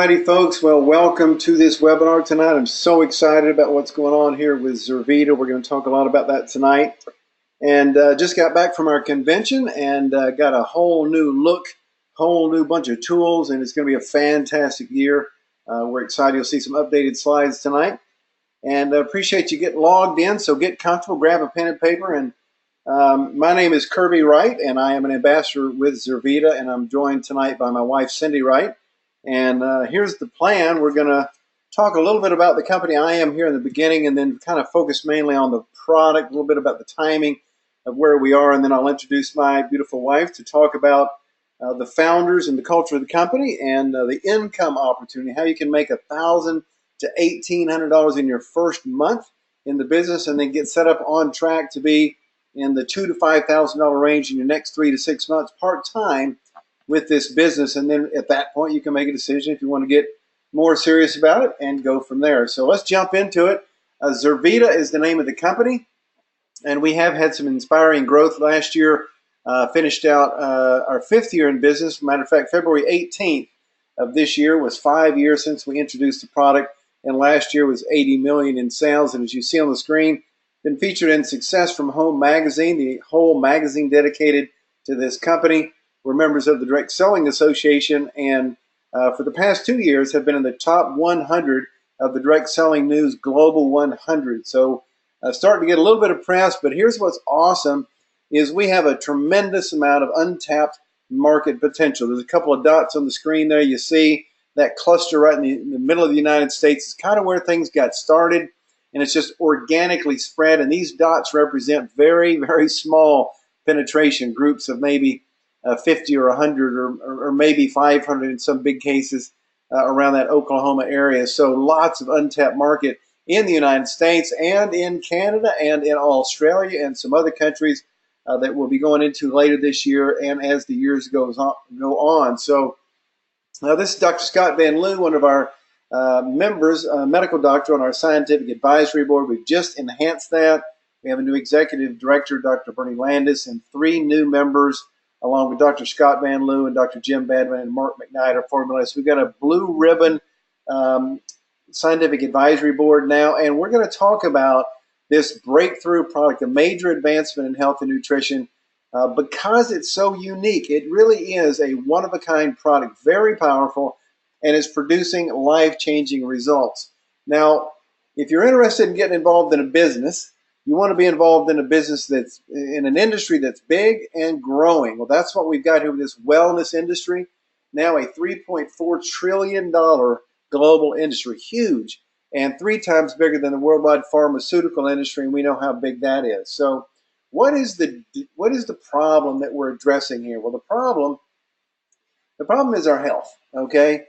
righty, folks. Well, welcome to this webinar tonight. I'm so excited about what's going on here with Zurvita. We're going to talk a lot about that tonight. And just got back from our convention and got a whole new look, whole new bunch of tools, and it's going to be a fantastic year. We're excited. You'll see some updated slides tonight. And appreciate you getting logged in, so get comfortable, grab a pen and paper. And my name is Kirby Wright, and I am an ambassador with Zurvita, and I'm joined tonight by my wife, Cindy Wright. And here's the plan. We're going to talk a little bit about the company I am here in the beginning, and then kind of focus mainly on the product, a little bit about the timing of where we are, and then I'll introduce my beautiful wife to talk about the founders and the culture of the company and the income opportunity, how you can make $1,000 to $1,800 in your first month in the business, and then get set up on track to be in the $2,000 to $5,000 range in your next 3 to 6 months part-time with this business. And then at that point, you can make a decision if you want to get more serious about it and go from there. So let's jump into it. Zurvita is the name of the company, and we have had some inspiring growth last year. Finished out our 5th year in business. Matter of fact, February 18th of this year was 5 years since we introduced the product, and last year was $80 million in sales. And as you see on the screen, been featured in Success from Home magazine, the whole magazine dedicated to this company. We're members of the Direct Selling Association, and for the past 2 years have been in the top 100 of the Direct Selling News Global 100. So starting to get a little bit of press, but here's what's awesome is we have a tremendous amount of untapped market potential. There's a couple of dots on the screen there. You see that cluster right in the middle of the United States is kind of where things got started, and it's just organically spread, and these dots represent very, very small penetration groups of maybe 50 or 100 or maybe 500 in some big cases around that Oklahoma area. So lots of untapped market in the United States and in Canada and in Australia and some other countries that we'll be going into later this year and as the years go on. So this is Dr. Scott Van Leeuw, one of our members, a medical doctor on our scientific advisory board. We've just enhanced that. We have a new executive director, Dr. Bernie Landis, and 3 new members along with Dr. Scott Van Leeuw and Dr. Jim Badman and Mark McKnight are formulators. We've got a blue ribbon scientific advisory board now, and we're going to talk about this breakthrough product, a major advancement in health and nutrition, because it's so unique. It really is a one-of-a-kind product, very powerful, and is producing life-changing results. Now, if you're interested in getting involved in a business, you want to be involved in a business that's in an industry that's big and growing. Well, that's what we've got here with this wellness industry. Now a $3.4 trillion global industry, huge, and 3 times bigger than the worldwide pharmaceutical industry, and we know how big that is. So what is the problem that we're addressing here? Well, the problem is our health, okay?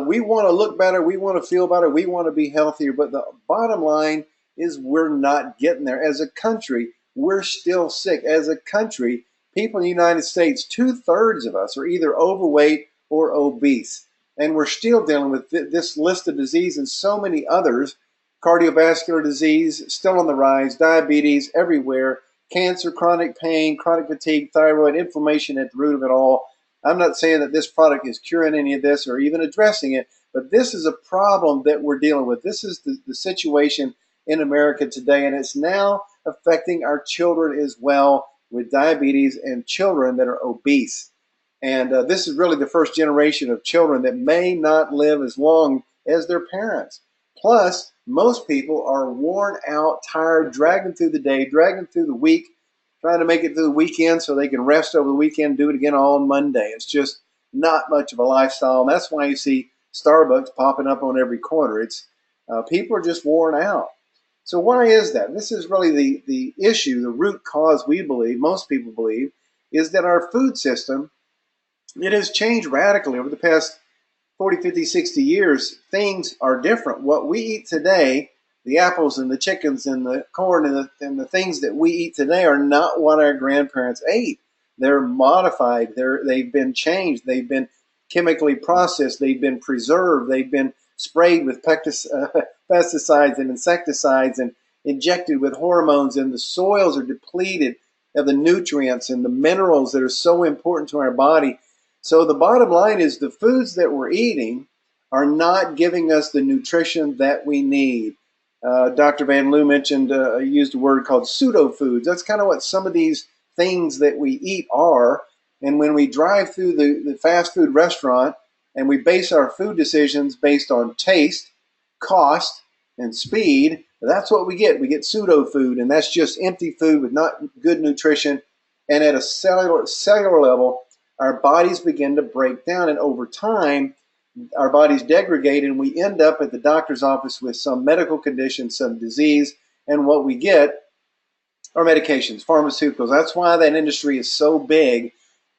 We want to look better, we want to feel better, we want to be healthier, but the bottom line is we're not getting there. As a country, we're still sick. As a country, people in the United States, 2/3 of us are either overweight or obese. And we're still dealing with this list of disease and so many others. Cardiovascular disease, still on the rise, diabetes everywhere, cancer, chronic pain, chronic fatigue, thyroid, inflammation at the root of it all. I'm not saying that this product is curing any of this or even addressing it, but this is a problem that we're dealing with. This is the situation in America today, and it's now affecting our children as well with diabetes and children that are obese. And this is really the first generation of children that may not live as long as their parents. Plus, most people are worn out, tired, dragging through the day, dragging through the week, trying to make it through the weekend so they can rest over the weekend, do it again on Monday. It's just not much of a lifestyle, and that's why you see Starbucks popping up on every corner. It's people are just worn out. So why is that? This is really the issue, the root cause we believe, most people believe, is that our food system, it has changed radically over the past 40, 50, 60 years. Things are different. What we eat today, the apples and the chickens and the corn and the things that we eat today are not what our grandparents ate. They're modified. They've been changed. They've been chemically processed. They've been preserved. They've been sprayed with pesticides and insecticides and injected with hormones, and the soils are depleted of the nutrients and the minerals that are so important to our body. So the bottom line is the foods that we're eating are not giving us the nutrition that we need. Dr. Van Loo mentioned, used a word called pseudo foods. That's kind of what some of these things that we eat are. And when we drive through the fast food restaurant and we base our food decisions based on taste, cost, and speed, that's what we get. We get pseudo food, and that's just empty food with not good nutrition. And at a cellular level, our bodies begin to break down, and over time, our bodies degrade, and we end up at the doctor's office with some medical condition, some disease, and what we get are medications, pharmaceuticals. That's why that industry is so big,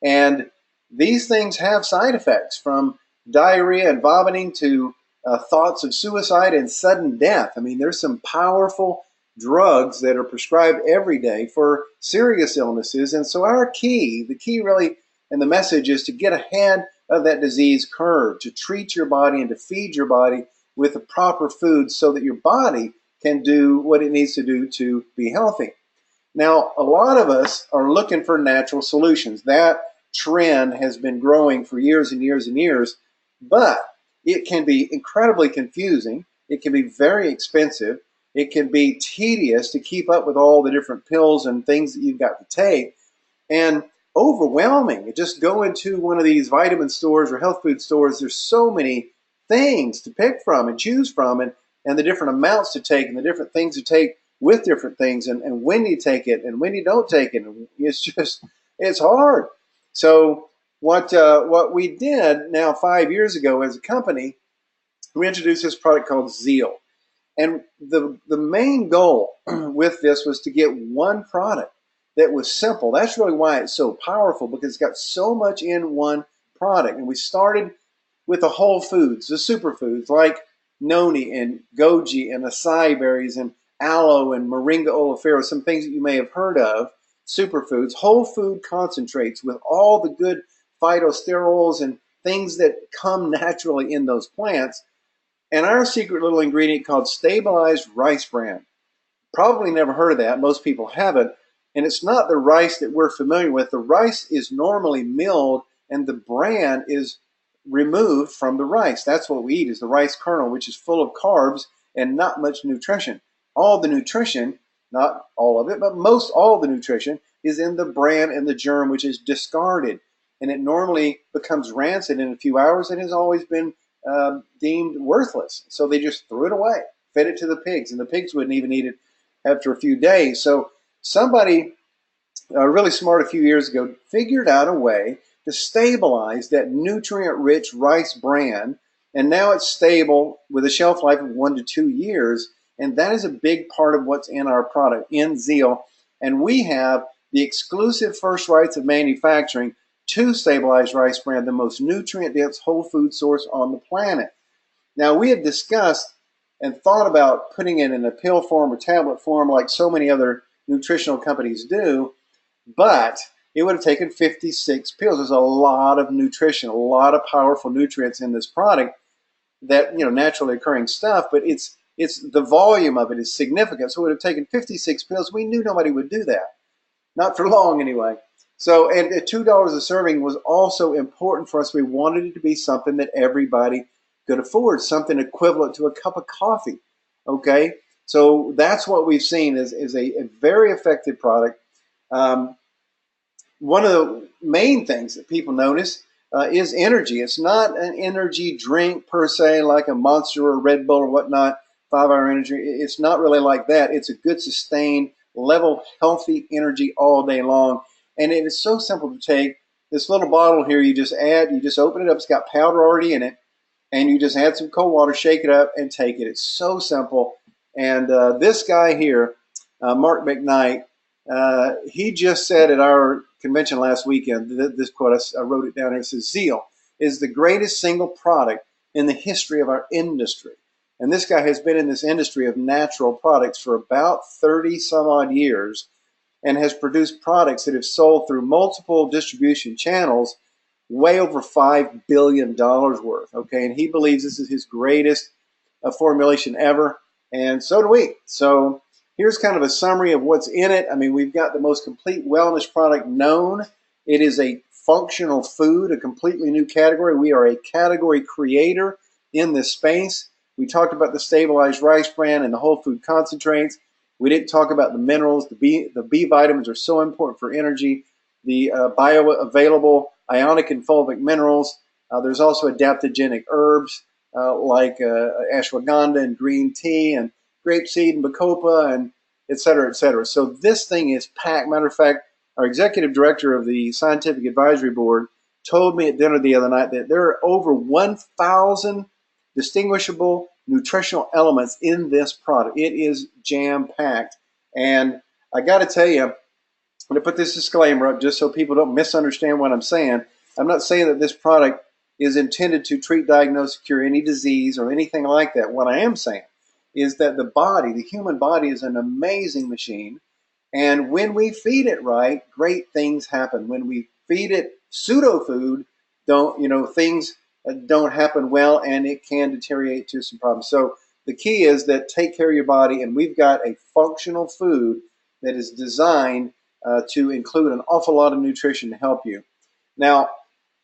and these things have side effects, from diarrhea and vomiting to thoughts of suicide and sudden death. I mean, there's some powerful drugs that are prescribed every day for serious illnesses, and so the key really, and the message is to get ahead of that disease curve, to treat your body and to feed your body with the proper food so that your body can do what it needs to do to be healthy. Now, a lot of us are looking for natural solutions. That trend has been growing for years and years and years, but it can be incredibly confusing. It can be very expensive. It can be tedious to keep up with all the different pills and things that you've got to take, and overwhelming. Just go into one of these vitamin stores or health food stores. There's so many things to pick from and choose from, and the different amounts to take and the different things to take with different things, and when you take it and when you don't take it. It's hard. So what we did now 5 years ago as a company, we introduced this product called Zeal. And the main goal with this was to get one product that was simple. That's really why it's so powerful, because it's got so much in one product. And we started with the whole foods, the superfoods like noni and goji and acai berries and aloe and moringa oleifera, some things that you may have heard of, superfoods, whole food concentrates with all the good phytosterols and things that come naturally in those plants, and our secret little ingredient called stabilized rice bran. Probably never heard of that. Most people haven't. And it's not the rice that we're familiar with. The rice is normally milled, and the bran is removed from the rice. That's what we eat, is the rice kernel, which is full of carbs and not much nutrition. All the nutrition, not all of it, but most all the nutrition is in the bran and the germ, which is discarded. And it normally becomes rancid in a few hours and has always been deemed worthless. So they just threw it away, fed it to the pigs, and the pigs wouldn't even eat it after a few days. So somebody really smart a few years ago figured out a way to stabilize that nutrient-rich rice bran, and now it's stable with a shelf life of 1 to 2 years, and that is a big part of what's in our product, in Zeal. And we have the exclusive first rights of manufacturing to stabilize rice bran, the most nutrient-dense whole food source on the planet. Now, we had discussed and thought about putting it in a pill form or tablet form like so many other nutritional companies do, but it would have taken 56 pills. There's a lot of nutrition, a lot of powerful nutrients in this product, that, naturally occurring stuff, but it's the volume of it is significant. So it would have taken 56 pills. We knew nobody would do that, not for long anyway. So, and at $2 a serving was also important for us. We wanted it to be something that everybody could afford, something equivalent to a cup of coffee. Okay, so that's what we've seen is a very effective product. One of the main things that people notice is energy. It's not an energy drink per se, like a Monster or a Red Bull or whatnot, 5-hour energy. It's not really like that. It's a good, sustained, level, healthy energy all day long. And it is so simple to take. This little bottle here, you just open it up. It's got powder already in it. And you just add some cold water, shake it up, and take it. It's so simple. And this guy here, Mark McKnight, he just said at our convention last weekend, this quote, I wrote it down here, it says, Zeal is the greatest single product in the history of our industry. And this guy has been in this industry of natural products for about 30 some odd years and has produced products that have sold through multiple distribution channels way over $5 billion worth. Okay, and he believes this is his greatest formulation ever, and so do we. So here's kind of a summary of what's in it. I mean, we've got the most complete wellness product known. It is a functional food, a completely new category. We are a category creator in this space. We talked about the stabilized rice bran and the whole food concentrates. We didn't talk about the minerals. The B vitamins are so important for energy. The bioavailable ionic and fulvic minerals. There's also adaptogenic herbs like ashwagandha and green tea and grapeseed and bacopa and et cetera, et cetera. So this thing is packed. Matter of fact, our executive director of the scientific advisory board told me at dinner the other night that there are over 1,000 distinguishable nutritional elements in this product. It is jam-packed. And I got to tell you, I'm going to put this disclaimer up just so people don't misunderstand what I'm saying. I'm not saying that this product is intended to treat, diagnose, cure any disease or anything like that. What I am saying is that the body, the human body, is an amazing machine. And when we feed it right, great things happen. When we feed it pseudo food, things don't happen well, and it can deteriorate to some problems. So the key is that take care of your body, and we've got a functional food that is designed to include an awful lot of nutrition to help you. Now,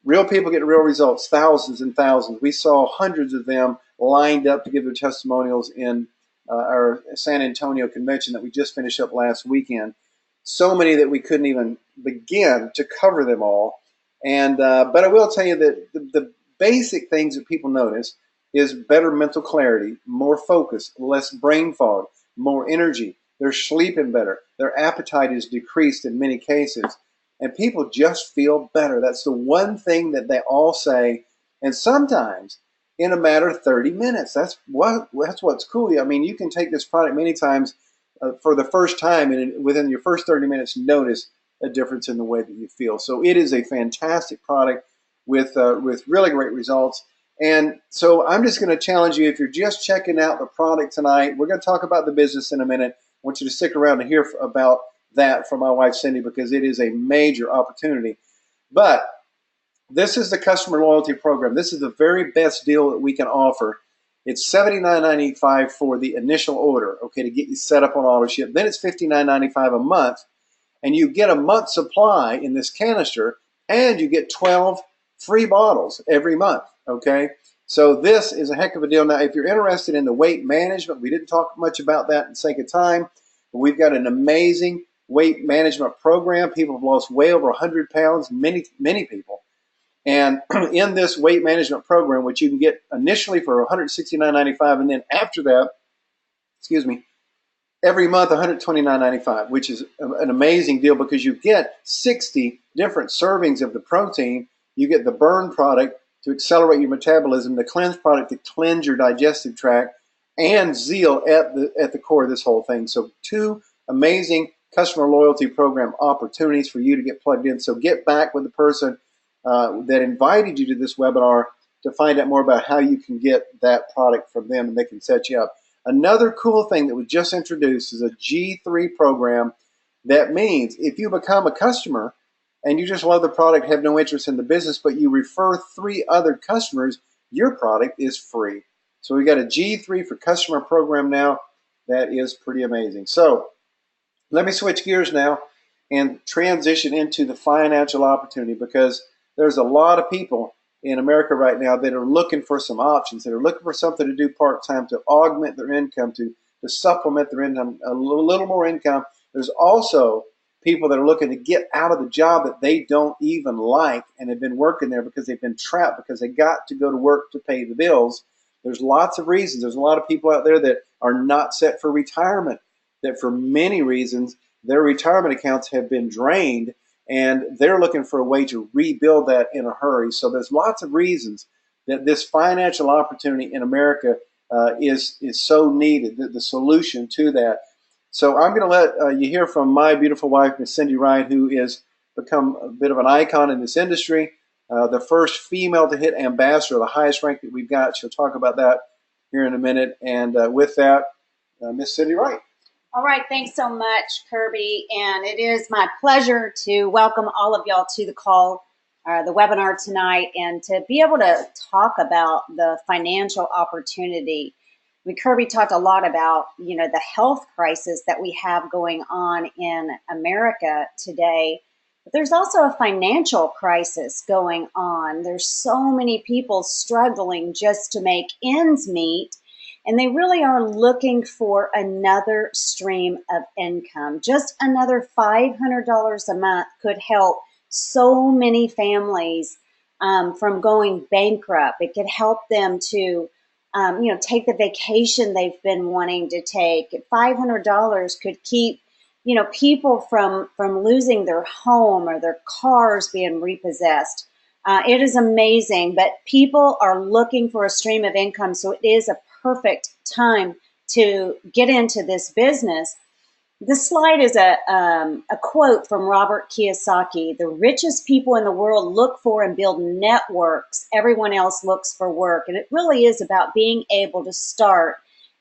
real people get real results, thousands and thousands. We saw hundreds of them lined up to give their testimonials in our San Antonio convention that we just finished up last weekend. So many that we couldn't even begin to cover them all. And but I will tell you that the basic things that people notice is better mental clarity, more focus, less brain fog, more energy. They're sleeping better. Their appetite is decreased in many cases. And people just feel better. That's the one thing that they all say. And sometimes in a matter of 30 minutes. That's what's cool. I mean, you can take this product many times for the first time, and within your first 30 minutes, notice a difference in the way that you feel. So it is a fantastic product with really great results. And so I'm just going to challenge you, if you're just checking out the product tonight, we're going to talk about the business in a minute. I want you to stick around to hear about that from my wife, Cindy, because it is a major opportunity. But this is the customer loyalty program. This is the very best deal that we can offer. It's $79.95 for the initial order, okay, to get you set up on auto ship. Then it's $59.95 a month, and you get a month supply in this canister, and you get 12 free bottles every month, okay? So this is a heck of a deal. Now, if you're interested in the weight management, we didn't talk much about that in the sake of time, but we've got an amazing weight management program. People have lost way over 100 pounds, many people. And in this weight management program, which you can get initially for $169.95, and then after that, every month $129.95, which is an amazing deal because you get 60 different servings of the protein. You get the burn product to accelerate your metabolism, the cleanse product to cleanse your digestive tract, and Zeal at the core of this whole thing. So 2 amazing customer loyalty program opportunities for you to get plugged in. So get back with the person that invited you to this webinar to find out more about how you can get that product from them, and they can set you up. Another cool thing that was just introduced is a G3 program. That means if you become a customer and you just love the product, have no interest in the business, but you refer 3 other customers, your product is free. So we got a G3 for customer program now. That is pretty amazing. So let me switch gears now and transition into the financial opportunity, because there's a lot of people in America right now that are looking for some options, that are looking for something to do part-time to augment their income, to supplement their income, a little more income. There's also people that are looking to get out of the job that they don't even like and have been working there because they've been trapped, because they got to go to work to pay the bills. There's lots of reasons. There's a lot of people out there that are not set for retirement, that for many reasons their retirement accounts have been drained, and they're looking for a way to rebuild that in a hurry. So there's lots of reasons that this financial opportunity in America is so needed, the solution to that. So I'm going to let you hear from my beautiful wife, Miss Cindy Wright, who has become a bit of an icon in this industry, the first female to hit ambassador, the highest rank that we've got. She'll talk about that here in a minute. And with that, Miss Cindy Wright. All right, thanks so much, Kirby. And it is my pleasure to welcome all of y'all to the call, the webinar tonight, and to be able to talk about the financial opportunity. I mean, Kirby talked a lot about, the health crisis that we have going on in America today. But there's also a financial crisis going on. There's so many people struggling just to make ends meet, and they really are looking for another stream of income. Just another $500 a month could help so many families from going bankrupt. It could help them to take the vacation they've been wanting to take. $500 could keep, people from losing their home or their cars being repossessed. It is amazing, but people are looking for a stream of income, so it is a perfect time to get into this business. This slide is a quote from Robert Kiyosaki. The richest people in the world look for and build networks. Everyone else looks for work. And it really is about being able to start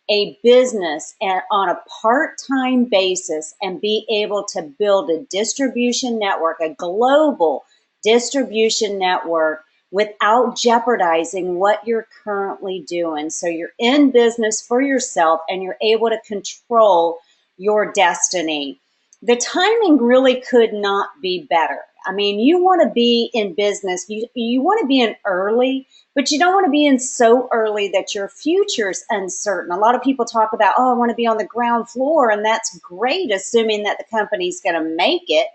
a business on a part-time basis and be able to build a distribution network, a global distribution network, without jeopardizing what you're currently doing. So you're in business for yourself and you're able to control your destiny. The timing really could not be better. I mean, you want to be in business, you want to be in early, but you don't want to be in so early that your future's uncertain. A lot of people talk about, oh, I want to be on the ground floor, and that's great, assuming that the company's going to make it.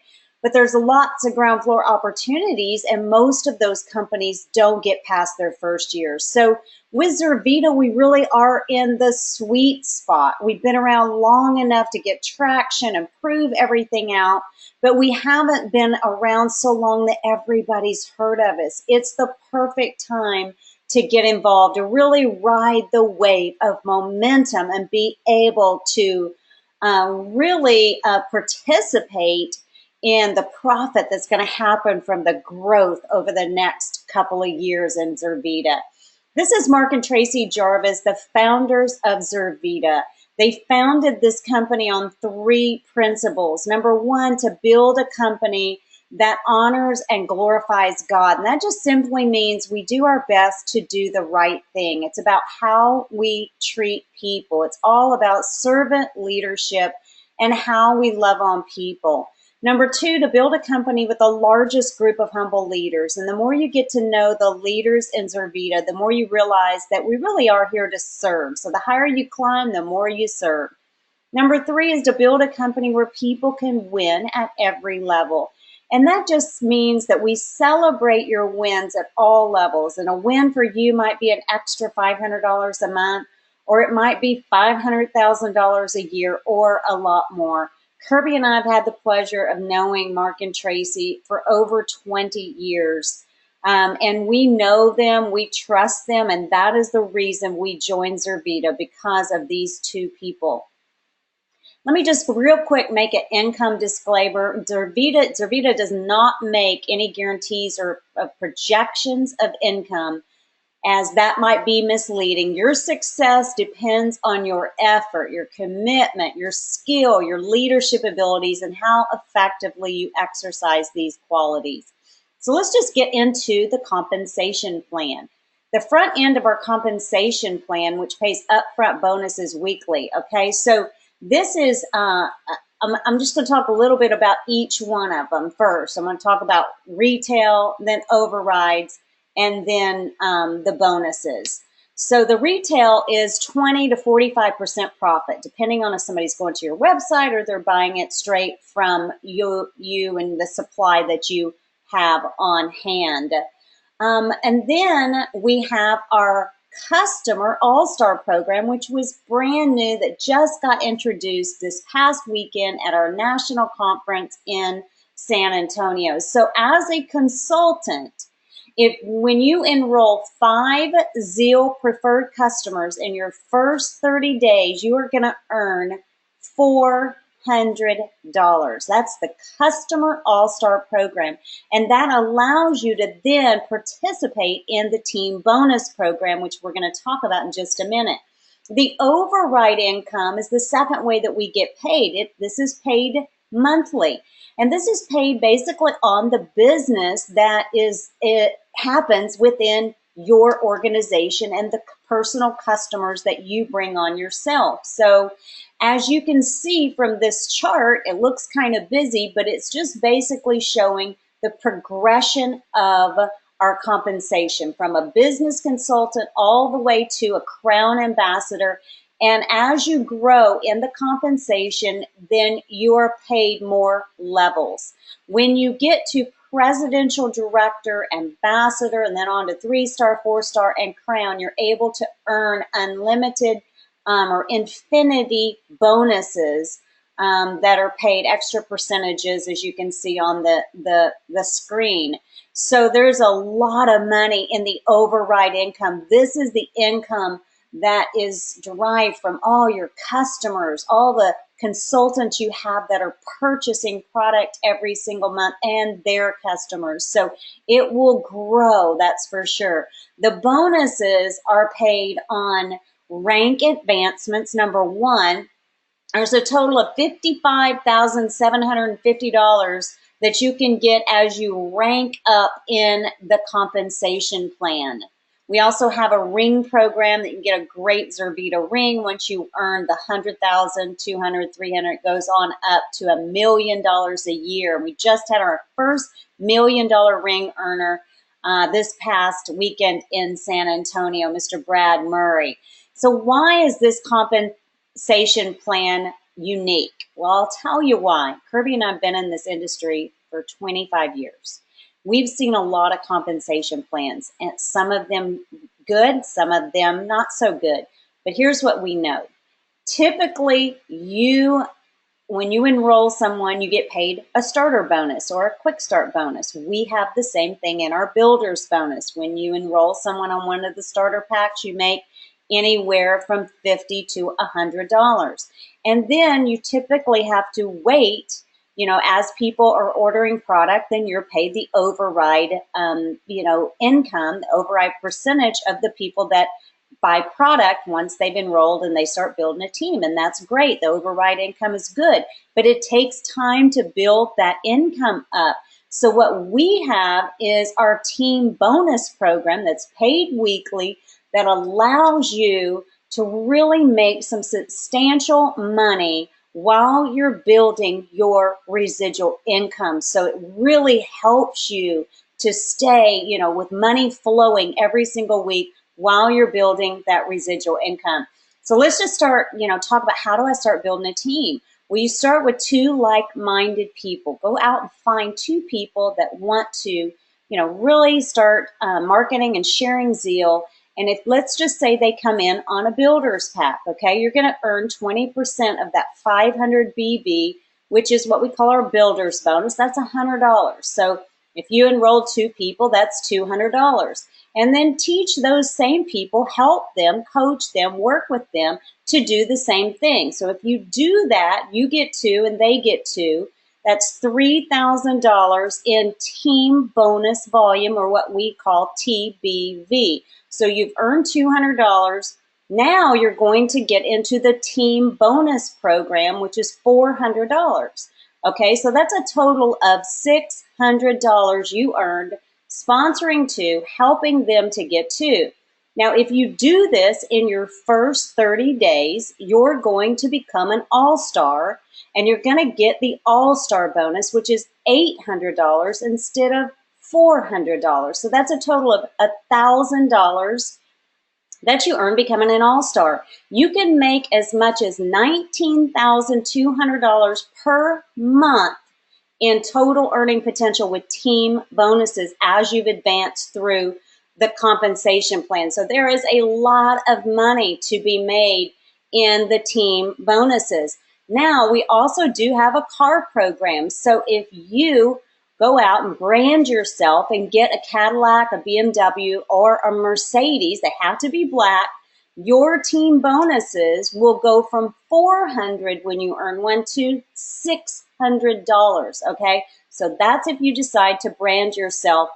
But there's lots of ground floor opportunities, and most of those companies don't get past their first year. So with Zurvita, we really are in the sweet spot. We've been around long enough to get traction and prove everything out, but we haven't been around so long that everybody's heard of us. It's the perfect time to get involved, to really ride the wave of momentum and be able to really participate in the profit that's going to happen from the growth over the next couple of years in Zurvita. This is Mark and Tracy Jarvis, the founders of Zurvita. They founded this company on 3 principles. Number 1, to build a company that honors and glorifies God. And that just simply means we do our best to do the right thing. It's about how we treat people. It's all about servant leadership and how we love on people. Number 2, to build a company with the largest group of humble leaders. And the more you get to know the leaders in Zurvita, the more you realize that we really are here to serve. So the higher you climb, the more you serve. Number 3 is to build a company where people can win at every level. And that just means that we celebrate your wins at all levels. And a win for you might be an extra $500 a month, or it might be $500,000 a year, or a lot more. Kirby and I have had the pleasure of knowing Mark and Tracy for over 20 years. And we know them, we trust them, and that is the reason we joined Zurvita, because of these 2 people. Let me just real quick make an income disclaimer. Zurvita does not make any guarantees or projections of income, as that might be misleading. Your success depends on your effort, your commitment, your skill, your leadership abilities, and how effectively you exercise these qualities. So let's just get into the compensation plan. The front end of our compensation plan, which pays upfront bonuses weekly. Okay, so this is, I'm just going to talk a little bit about each one of them first. I'm going to talk about retail, then overrides, and then the bonuses. So the retail is 20 to 45% profit, depending on if somebody's going to your website or they're buying it straight from you and the supply that you have on hand. And then we have our Customer All-Star program, which was brand new, that just got introduced this past weekend at our national conference in San Antonio. So as a consultant, when you enroll 5 Zeal preferred customers in your first 30 days, you are going to earn $400. That's the Customer All-Star program. And that allows you to then participate in the team bonus program, which we're going to talk about in just a minute. The override income is the second way that we get paid. This is paid monthly. And this is paid basically on the business that it happens within your organization and the personal customers that you bring on yourself. So As you can see from this chart, it looks kind of busy, but it's just basically showing the progression of our compensation from a business consultant all the way to a Crown Ambassador. And as you grow in the compensation, then you are paid more levels. When you get to presidential director, ambassador, and then on to 3-star, 4-star, and Crown, you're able to earn unlimited or infinity bonuses that are paid extra percentages, as you can see on the screen. So there's a lot of money in the override income. This is the income that is derived from all your customers, all the consultants you have that are purchasing product every single month, and their customers. So it will grow, that's for sure. The bonuses are paid on rank advancements. Number one, there's a total of $55,750 that you can get as you rank up in the compensation plan. We also have a ring program that you can get a great Zurvita ring once you earn the 100,000, 200, 300, it goes on up to $1 million a year. We just had our first $1 million ring earner this past weekend in San Antonio, Mr. Brad Murray. So why is this compensation plan unique? Well, I'll tell you why. Kirby and I have been in this industry for 25 years. We've seen a lot of compensation plans, and some of them good, some of them not so good. But here's what we know. Typically, when you enroll someone, you get paid a starter bonus or a quick start bonus. We have the same thing in our builder's bonus. When you enroll someone on one of the starter packs, you make anywhere from $50 to $100. And then you typically have to wait, as people are ordering product, then you're paid the override, income, the override percentage of the people that buy product once they've enrolled and they start building a team. And that's great. The override income is good, but it takes time to build that income up. So what we have is our team bonus program that's paid weekly that allows you to really make some substantial money while you're building your residual income. So it really helps you to stay, with money flowing every single week while you're building that residual income. So let's just start, talk about how do I start building a team? Well, you start with 2 like-minded people. Go out and find 2 people that want to, really start marketing and sharing Zeal. And if, let's just say they come in on a builder's pack, okay, you're going to earn 20% of that 500 BB, which is what we call our builder's bonus. That's $100. So if you enroll 2 people, that's $200. And then teach those same people, help them, coach them, work with them to do the same thing. So if you do that, you get 2 and they get 2. That's $3,000 in team bonus volume, or what we call TBV. So you've earned $200. Now you're going to get into the team bonus program, which is $400. Okay, so that's a total of $600 you earned sponsoring 2, helping them to get 2. Now, if you do this in your first 30 days, you're going to become an all-star, and you're going to get the all-star bonus, which is $800 instead of $400. So that's a total of $1,000 that you earn becoming an all-star. You can make as much as $19,200 per month in total earning potential with team bonuses as you've advanced through the compensation plan. So there is a lot of money to be made in the team bonuses. Now, we also do have a car program. So if you go out and brand yourself and get a Cadillac, a BMW, or a Mercedes, they have to be black, your team bonuses will go from $400 when you earn one to $600, okay? So that's if you decide to brand yourself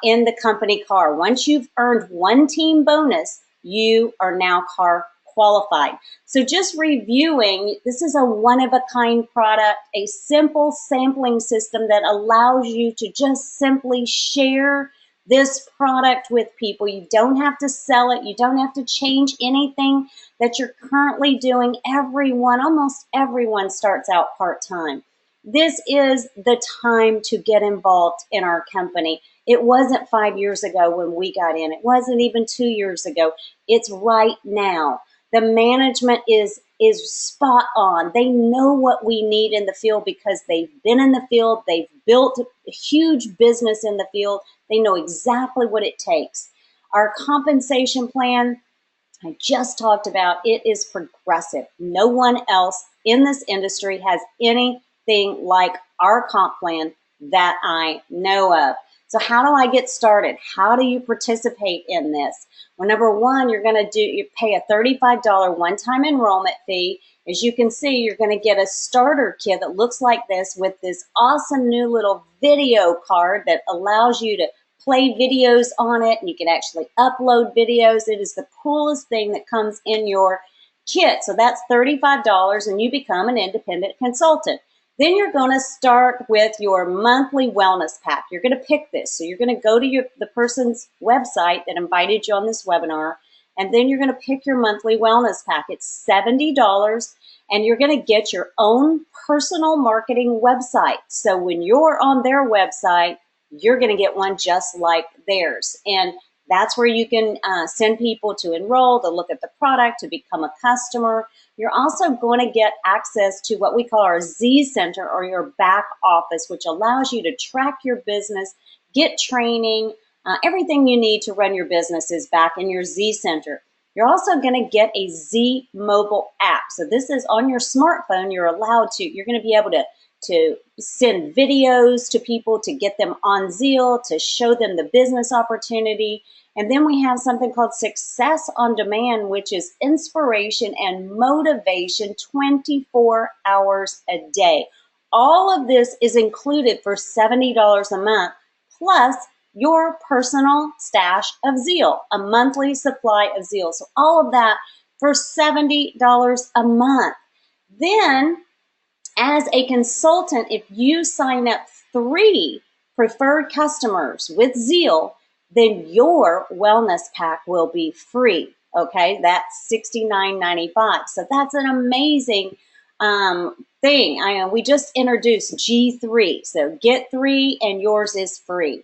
in the company car. Once you've earned one team bonus, you are now car qualified. So just reviewing, this is a one-of-a-kind product, a simple sampling system that allows you to just simply share this product with people. You don't have to sell it. You don't have to change anything that you're currently doing. Almost everyone starts out part-time. This is the time to get involved in our company. It wasn't 5 years ago when we got in. It wasn't even 2 years ago. It's right now. The management is spot on. They know what we need in the field because they've been in the field. They've built a huge business in the field. They know exactly what it takes. Our compensation plan, I just talked about, it is progressive. No one else in this industry has anything like our comp plan that I know of. So how do I get started? How do you participate in this? Well, number one, you pay a $35 one-time enrollment fee. As you can see, you're going to get a starter kit that looks like this with this awesome new little video card that allows you to play videos on it, and you can actually upload videos. It is the coolest thing that comes in your kit. So that's $35, and you become an independent consultant. Then you're going to start with your monthly wellness pack. You're going to pick this. So you're going to go to the person's website that invited you on this webinar, and then you're going to pick your monthly wellness pack. It's $70, and you're going to get your own personal marketing website. So when you're on their website, you're going to get one just like theirs. And that's where you can send people to enroll, to look at the product, to become a customer. You're also going to get access to what we call our Z Center, or your back office, which allows you to track your business, get training, everything you need to run your business is back in your Z Center. You're also going to get a Z mobile app. So this is on your smartphone. You're going to be able to send videos to people, to get them on Zeal, to show them the business opportunity. And then we have something called Success on Demand, which is inspiration and motivation 24 hours a day. All of this is included for $70 a month, plus your personal stash of Zeal, a monthly supply of Zeal. So all of that for $70 a month. Then, as a consultant, if you sign up 3 preferred customers with Zeal, then your wellness pack will be free. Okay, that's $69.95. So that's an amazing thing. We just introduced G3. So get 3 and yours is free.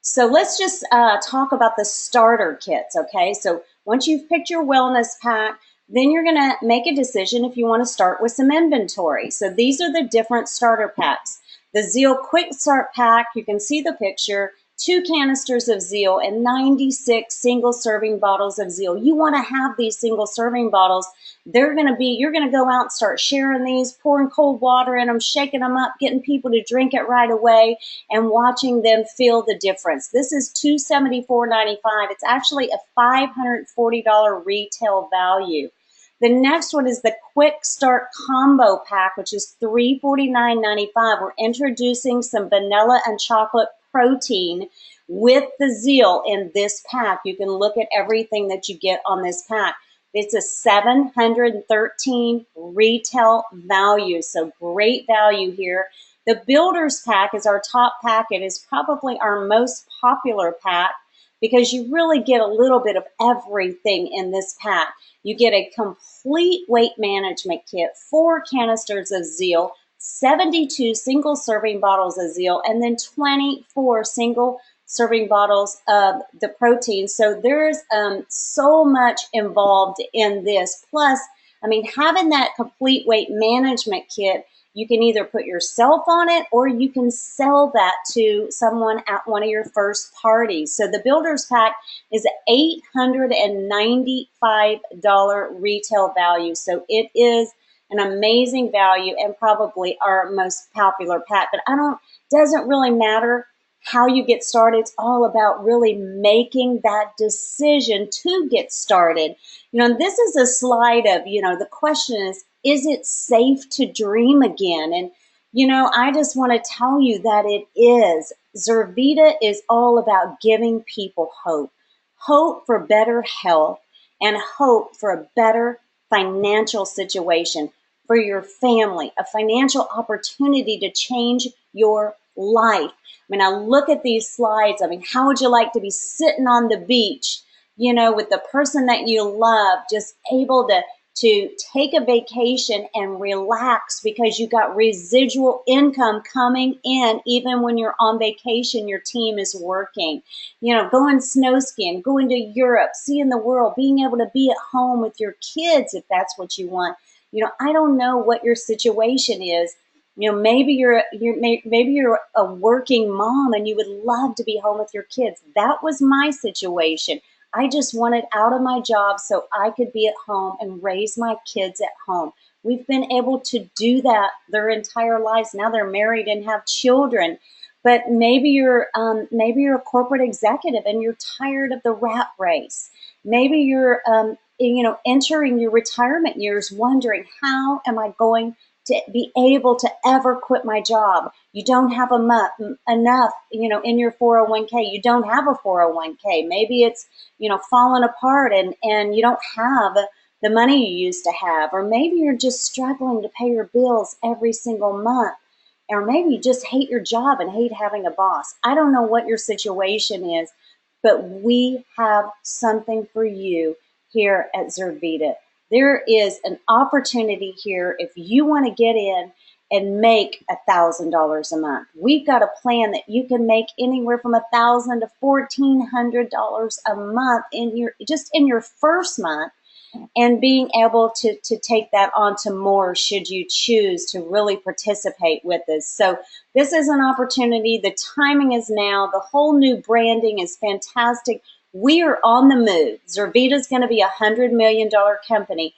So let's just talk about the starter kits. Okay, so once you've picked your wellness pack, then you're going to make a decision if you want to start with some inventory. So these are the different starter packs. The Zeal Quick Start Pack, you can see the picture, 2 canisters of Zeal and 96 single serving bottles of Zeal. You want to have these single serving bottles. You're going to go out and start sharing these, pouring cold water in them, shaking them up, getting people to drink it right away, and watching them feel the difference. This is $274.95. It's actually a $540 retail value. The next one is the Quick Start Combo Pack, which is $349.95. We're introducing some vanilla and chocolate protein with the Zeal in this pack. You can look at everything that you get on this pack. It's a $713 retail value, so great value here. The Builders Pack is our top pack. It is probably our most popular pack because you really get a little bit of everything in this pack. You get a complete weight management kit, 4 canisters of Zeal, 72 single serving bottles of Zeal, and then 24 single serving bottles of the protein. So there's so much involved in this. Plus, having that complete weight management kit, you can either put yourself on it or you can sell that to someone at one of your first parties. So the Builders Pack is an $895 retail value. So it is an amazing value and probably our most popular pack. But doesn't really matter how you get started. It's all about really making that decision to get started. This is a slide of, the question is it safe to dream again? And, I just want to tell you that it is. Zurvita is all about giving people hope. Hope for better health and hope for a better financial situation for your family, a financial opportunity to change your life. I mean, I look at these slides. I mean, how would you like to be sitting on the beach, you know, with the person that you love, just able to take a vacation and relax because you got residual income coming in even when you're on vacation, your team is working. You know, going snow skiing, going to Europe, seeing the world, being able to be at home with your kids if that's what you want. You know, I don't know what your situation is. You know, maybe maybe you're a working mom and you would love to be home with your kids. That was my situation. I just wanted out of my job so I could be at home and raise my kids at home. We've been able to do that their entire lives. Now they're married and have children. But maybe you're a corporate executive and you're tired of the rat race. Maybe you're you know, entering your retirement years wondering, how am I going to be able to ever quit my job? You don't have enough, you know, in your 401k. You don't have a 401k. Maybe it's, you know, fallen apart and you don't have the money you used to have. Or maybe you're just struggling to pay your bills every single month. Or maybe you just hate your job and hate having a boss. I don't know what your situation is, but we have something for you here at Zurvita. There is an opportunity here if you want to get in and make $1,000 a month. We've got a plan that you can make anywhere from $1,000 to $1,400 a month in your first month, and being able to take that on to more should you choose to really participate with us. So this is an opportunity. The timing is now. The whole new branding is fantastic. We are on the move. Zurvita is going to be a $100 million company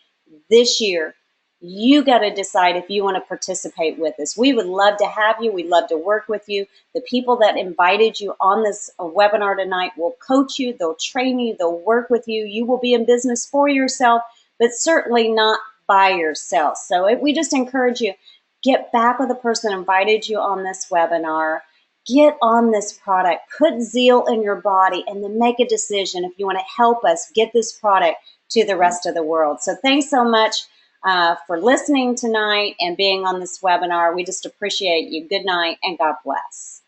this year. You got to decide if you want to participate with us. We would love to have you. We'd love to work with you. The people that invited you on this webinar tonight will coach you. They'll train you. They'll work with you. You will be in business for yourself, but certainly not by yourself. So we just encourage you, get back with the person that invited you on this webinar. Get on this product. Put zeal in your body and then make a decision if you want to help us get this product to the rest of the world. So thanks so much for listening tonight and being on this webinar. We just appreciate you. Good night and God bless.